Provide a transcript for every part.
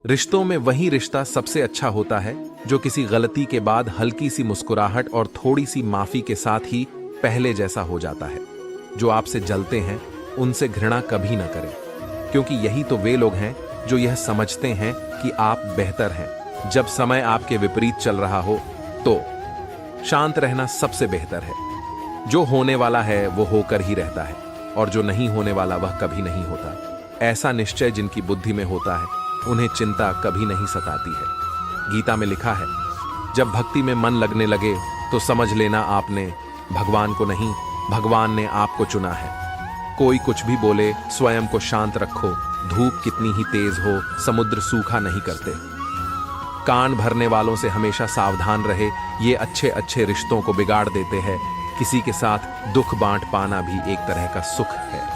रिश्तों में वही रिश्ता सबसे अच्छा होता है जो किसी गलती के बाद हल्की सी मुस्कुराहट और थोड़ी सी माफी के साथ ही पहले जैसा हो जाता है। जो आपसे जलते हैं उनसे घृणा कभी ना करें, क्योंकि यही तो वे लोग हैं जो यह समझते हैं कि आप बेहतर हैं। जब समय आपके विपरीत चल रहा हो तो शांत रहना सबसे बेहतर है। जो होने वाला है वो होकर ही रहता है, और जो नहीं होने वाला वह कभी नहीं होता। ऐसा निश्चय जिनकी बुद्धि में होता है उन्हें चिंता कभी नहीं सताती है। गीता में लिखा है, जब भक्ति में मन लगने लगे तो समझ लेना आपने भगवान को नहीं, भगवान ने आपको चुना है। कोई कुछ भी बोले, स्वयं को शांत रखो। धूप कितनी ही तेज हो, समुद्र सूखा नहीं करते। कान भरने वालों से हमेशा सावधान रहे, ये अच्छे अच्छे रिश्तों को बिगाड़ देते हैं। किसी के साथ दुख बांट पाना भी एक तरह का सुख है।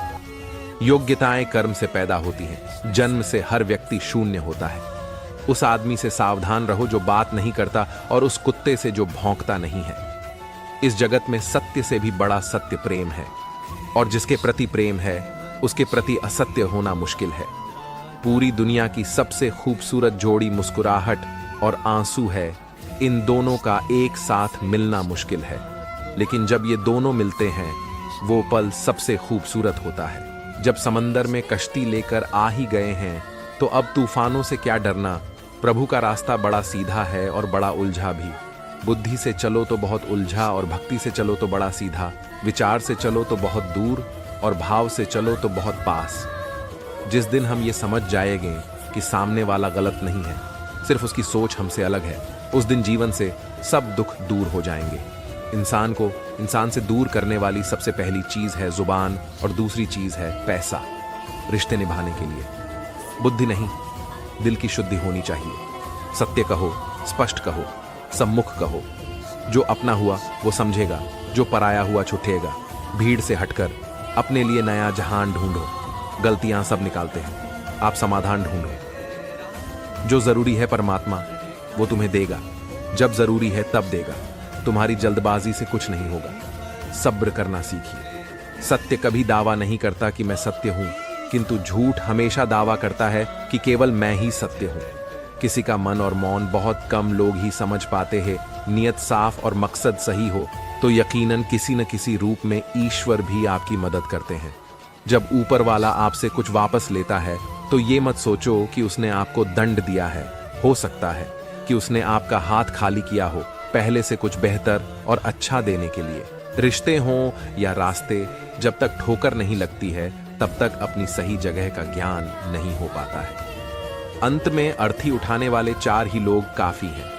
योग्यताएं कर्म से पैदा होती हैं, जन्म से हर व्यक्ति शून्य होता है। उस आदमी से सावधान रहो जो बात नहीं करता, और उस कुत्ते से जो भौंकता नहीं है। इस जगत में सत्य से भी बड़ा सत्य प्रेम है, और जिसके प्रति प्रेम है उसके प्रति असत्य होना मुश्किल है। पूरी दुनिया की सबसे खूबसूरत जोड़ी मुस्कुराहट और आंसू है। इन दोनों का एक साथ मिलना मुश्किल है, लेकिन जब ये दोनों मिलते हैं वो पल सबसे खूबसूरत होता है। जब समंदर में कश्ती लेकर आ ही गए हैं तो अब तूफानों से क्या डरना। प्रभु का रास्ता बड़ा सीधा है और बड़ा उलझा भी। बुद्धि से चलो तो बहुत उलझा, और भक्ति से चलो तो बड़ा सीधा। विचार से चलो तो बहुत दूर, और भाव से चलो तो बहुत पास। जिस दिन हम ये समझ जाएंगे कि सामने वाला गलत नहीं है, सिर्फ उसकी सोच हमसे अलग है, उस दिन जीवन से सब दुख दूर हो जाएंगे। इंसान को इंसान से दूर करने वाली सबसे पहली चीज है जुबान, और दूसरी चीज है पैसा। रिश्ते निभाने के लिए बुद्धि नहीं, दिल की शुद्धि होनी चाहिए। सत्य कहो, स्पष्ट कहो, सम्मुख कहो। जो अपना हुआ वो समझेगा, जो पराया हुआ छुटेगा। भीड़ से हटकर अपने लिए नया जहान ढूंढो। गलतियां सब निकालते हैं, आप समाधान ढूंढो। जो जरूरी है परमात्मा वो तुम्हें देगा, जब जरूरी है तब देगा। तुम्हारी जल्दबाजी से कुछ नहीं होगा। सब्र करना सीखिए। सत्य कभी दावा नहीं करता कि मैं सत्य हूं, किंतु झूठ हमेशा दावा करता है कि केवल मैं ही सत्य हूं। किसी का मन और मौन बहुत कम लोग ही समझ पाते हैं। नियत साफ और मकसद सही हो तो यकीनन किसी न किसी रूप में ईश्वर भी आपकी मदद करते हैं। जब ऊपर वाला आपसे कुछ वापस लेता है तो ये मत सोचो कि उसने आपको दंड दिया है। हो सकता है कि उसने आपका हाथ खाली किया हो, पहले से कुछ बेहतर और अच्छा देने के लिए। रिश्ते हों या रास्ते, जब तक ठोकर नहीं लगती है तब तक अपनी सही जगह का ज्ञान नहीं हो पाता है। अंत में अर्थी उठाने वाले 4 ही लोग काफी हैं।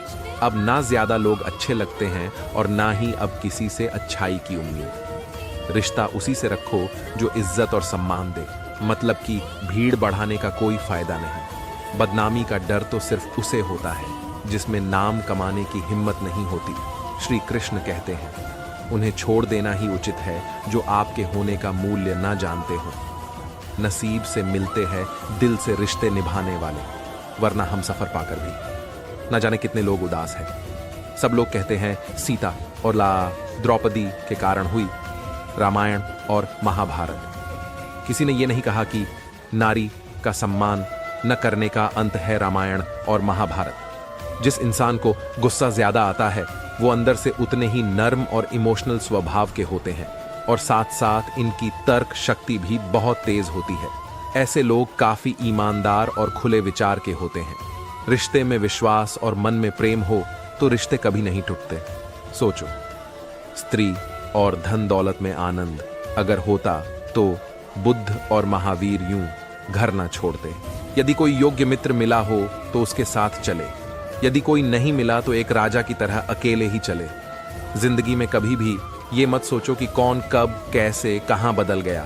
अब ना ज्यादा लोग अच्छे लगते हैं और ना ही अब किसी से अच्छाई की उम्मीद। रिश्ता उसी से रखो जो इज्जत और सम्मान दे, मतलब कि भीड़ बढ़ाने का कोई फायदा नहीं। बदनामी का डर तो सिर्फ उसे होता है जिसमें नाम कमाने की हिम्मत नहीं होती। श्री कृष्ण कहते हैं, उन्हें छोड़ देना ही उचित है जो आपके होने का मूल्य ना जानते हो। नसीब से मिलते हैं दिल से रिश्ते निभाने वाले, वरना हम सफर पाकर भी ना जाने कितने लोग उदास हैं। सब लोग कहते हैं सीता और द्रौपदी के कारण हुई रामायण और महाभारत। किसी ने यह नहीं कहा कि नारी का सम्मान न करने का अंत है रामायण और महाभारत। जिस इंसान को गुस्सा ज्यादा आता है वो अंदर से उतने ही नर्म और इमोशनल स्वभाव के होते हैं, और साथ साथ इनकी तर्क शक्ति भी बहुत तेज होती है। ऐसे लोग काफी ईमानदार और खुले विचार के होते हैं। रिश्ते में विश्वास और मन में प्रेम हो तो रिश्ते कभी नहीं टूटते। सोचो, स्त्री और धन दौलत में आनंद अगर होता तो बुद्ध और महावीर यूं घर ना छोड़ते। यदि कोई योग्य मित्र मिला हो तो उसके साथ चले, यदि कोई नहीं मिला तो एक राजा की तरह अकेले ही चले। जिंदगी में कभी भी ये मत सोचो कि कौन कब कैसे कहां बदल गया।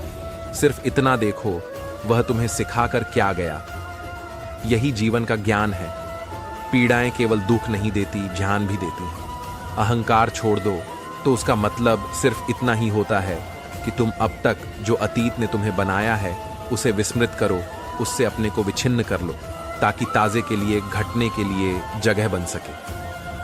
सिर्फ इतना देखो वह तुम्हें सिखाकर क्या गया। यही जीवन का ज्ञान है। पीड़ाएं केवल दुख नहीं देती, ज्ञान भी देती हैं। अहंकार छोड़ दो तो उसका मतलब सिर्फ इतना ही होता है कि तुम अब तक जो अतीत ने तुम्हें बनाया है उसे विस्मृत करो, उससे अपने को विच्छिन्न कर लो, ताकि ताजे के लिए घटने के लिए जगह बन सके।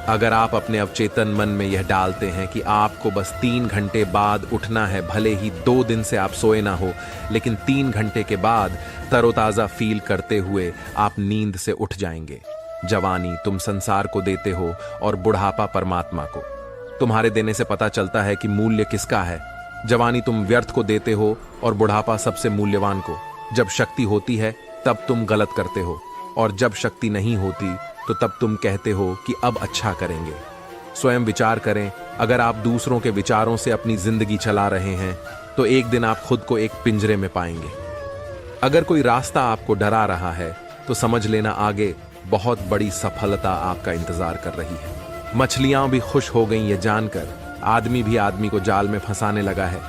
अगर आप अपने अवचेतन मन में यह डालते हैं कि आपको बस 3 घंटे बाद उठना है, भले ही 2 दिन से आप सोए ना हो, लेकिन 3 घंटे के बाद तरोताजा फील करते हुए आप नींद से उठ जाएंगे। जवानी तुम संसार को देते हो और बुढ़ापा परमात्मा को। तुम्हारे देने से पता चलता है कि मूल्य किसका है। जवानी तुम व्यर्थ को देते हो और बुढ़ापा सबसे मूल्यवान को। जब शक्ति होती है तब तुम गलत करते हो, और जब शक्ति नहीं होती तो तब तुम कहते हो कि अब अच्छा करेंगे। स्वयं विचार करें, अगर आप दूसरों के विचारों से अपनी जिंदगी चला रहे हैं तो एक दिन आप खुद को एक पिंजरे में पाएंगे। अगर कोई रास्ता आपको डरा रहा है तो समझ लेना आगे बहुत बड़ी सफलता आपका इंतजार कर रही है। मछलियां भी खुश हो गईं ये जानकर आदमी भी आदमी को जाल में फंसाने लगा है।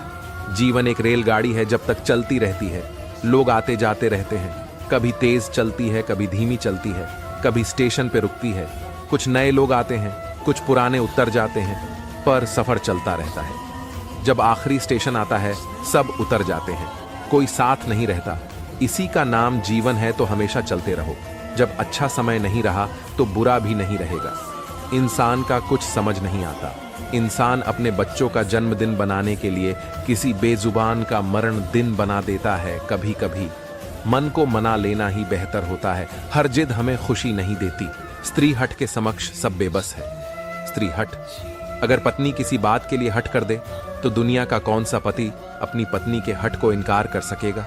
जीवन एक रेलगाड़ी है, जब तक चलती रहती है लोग आते जाते रहते हैं। कभी तेज चलती है, कभी धीमी चलती है, कभी स्टेशन पे रुकती है। कुछ नए लोग आते हैं, कुछ पुराने उतर जाते हैं, पर सफर चलता रहता है। जब आखिरी स्टेशन आता है सब उतर जाते हैं, कोई साथ नहीं रहता। इसी का नाम जीवन है, तो हमेशा चलते रहो। जब अच्छा समय नहीं रहा तो बुरा भी नहीं रहेगा। इंसान का कुछ समझ नहीं आता। इंसान अपने बच्चों का जन्मदिन बनाने के लिए किसी बेजुबान का मरण दिन बना देता है। कभी कभी मन को मना लेना ही बेहतर होता है। हर जिद हमें खुशी नहीं देती। स्त्री हट के समक्ष सब बेबस है। स्त्री हट, अगर पत्नी किसी बात के लिए हट कर दे तो दुनिया का कौन सा पति अपनी पत्नी के हट को इनकार कर सकेगा।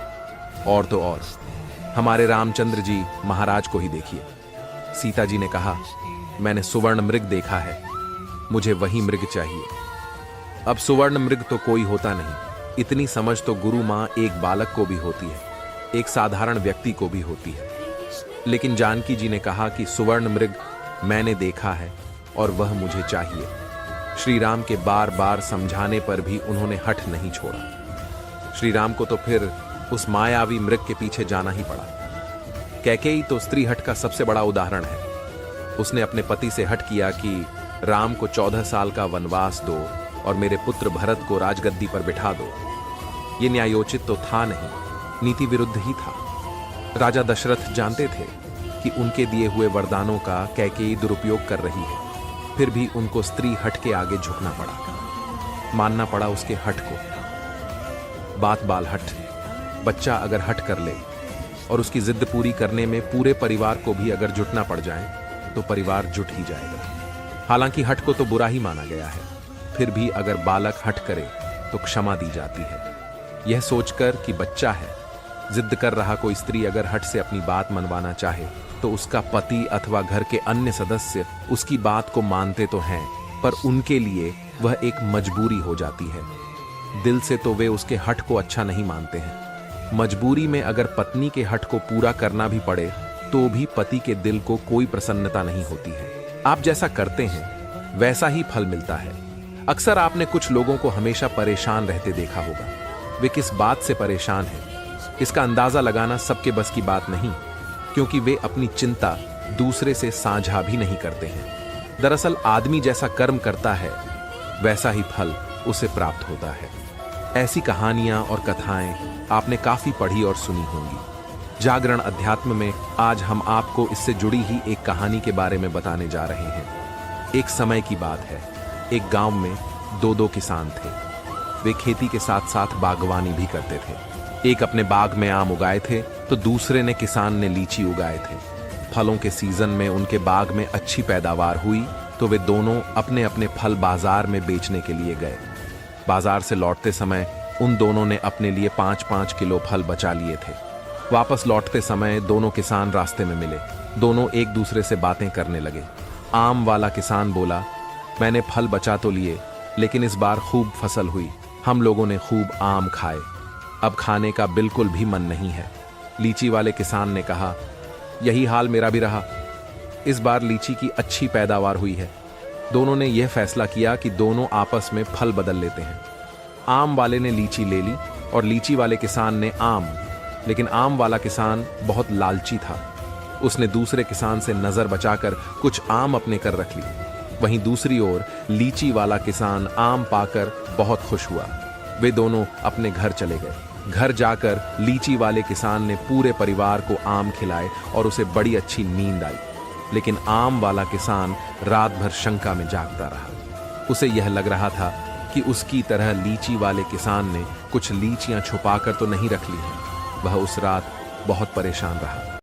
और तो और हमारे रामचंद्र जी महाराज को ही देखिए। सीता जी ने कहा, मैंने सुवर्ण मृग देखा है, मुझे वही मृग चाहिए। अब सुवर्ण मृग तो कोई होता नहीं। इतनी समझ तो गुरु माँ एक बालक को भी होती है, एक साधारण व्यक्ति को भी होती है। लेकिन जानकी जी ने कहा कि सुवर्ण मृग मैंने देखा है और वह मुझे चाहिए। श्री राम के बार बार समझाने पर भी उन्होंने हठ नहीं छोड़ा। श्री राम को तो फिर उस मायावी मृग के पीछे जाना ही पड़ा। कैकेयी तो स्त्री हट का सबसे बड़ा उदाहरण है। उसने अपने पति से हट किया कि राम को 14 साल का वनवास दो और मेरे पुत्र भरत को राजगद्दी पर बिठा दो। ये न्यायोचित तो था नहीं, नीति विरुद्ध ही था। राजा दशरथ जानते थे कि उनके दिए हुए वरदानों का कैकेयी दुरुपयोग कर रही है, फिर भी उनको स्त्री हट के आगे झुकना पड़ा, मानना पड़ा उसके हट को। बात बाल हट। बच्चा अगर हट कर ले और उसकी जिद पूरी करने में पूरे परिवार को भी अगर जुटना पड़ जाए तो परिवार जुट ही जाएगा। हालांकि हट को तो बुरा ही माना गया है, फिर भी अगर बालक हट करे तो क्षमा दी जाती है। यह सोचकर कि बच्चा है, जिद कर रहा कोई स्त्री अगर हट से अपनी बात मनवाना चाहे तो उसका पति अथवा घर के अन्य सदस्य उसकी बात को मानते तो हैं, पर उनके लिए वह एक मजबूरी हो जाती है। दिल से तो वे उसके हट को अच्छा नहीं मानते हैं। मजबूरी में अगर पत्नी के हट को पूरा करना भी पड़े तो भी पति के दिल को कोई प्रसन्नता नहीं होती है। आप जैसा करते हैं वैसा ही फल मिलता है। अक्सर आपने कुछ लोगों को हमेशा परेशान रहते देखा होगा। वे किस बात से परेशान हैं, इसका अंदाजा लगाना सबके बस की बात नहीं, क्योंकि वे अपनी चिंता दूसरे से साझा भी नहीं करते हैं। दरअसल आदमी जैसा कर्म करता है वैसा ही फल उसे प्राप्त होता है। ऐसी कहानियां और कथाएं आपने काफी पढ़ी और सुनी होंगी। जागरण अध्यात्म में आज हम आपको इससे जुड़ी ही एक कहानी के बारे में बताने जा रहे हैं। एक समय की बात है, एक गांव में दो किसान थे। वे खेती के साथ साथ बागवानी भी करते थे। एक अपने बाग में आम उगाए थे तो दूसरे ने किसान ने लीची उगाए थे। फलों के सीजन में उनके बाग में अच्छी पैदावार हुई तो वे दोनों अपने अपने फल बाजार में बेचने के लिए गए। बाजार से लौटते समय उन दोनों ने अपने लिए 5-5 किलो फल बचा लिए थे। वापस लौटते समय दोनों किसान रास्ते में मिले। दोनों एक दूसरे से बातें करने लगे। आम वाला किसान बोला, मैंने फल बचा तो लिए, लेकिन इस बार खूब फसल हुई, हम लोगों ने खूब आम खाए, अब खाने का बिल्कुल भी मन नहीं है। लीची वाले किसान ने कहा, यही हाल मेरा भी रहा, इस बार लीची की अच्छी पैदावार हुई है। दोनों ने यह फैसला किया कि दोनों आपस में फल बदल लेते हैं। आम वाले ने लीची ले ली और लीची वाले किसान ने आम, लेकिन आम वाला किसान बहुत लालची था। उसने दूसरे किसान से नजर बचाकर कुछ आम अपने कर रख ली। वहीं दूसरी ओर लीची वाला किसान आम पाकर बहुत खुश हुआ। वे दोनों अपने घर चले गए। घर जाकर लीची वाले किसान ने पूरे परिवार को आम खिलाए और उसे बड़ी अच्छी नींद आई। लेकिन आम वाला किसान रात भर शंका में जागता रहा। उसे यह लग रहा था कि उसकी तरह लीची वाले किसान ने कुछ लीचियां छुपाकर तो नहीं रख ली हैं। वह उस रात बहुत परेशान रहा।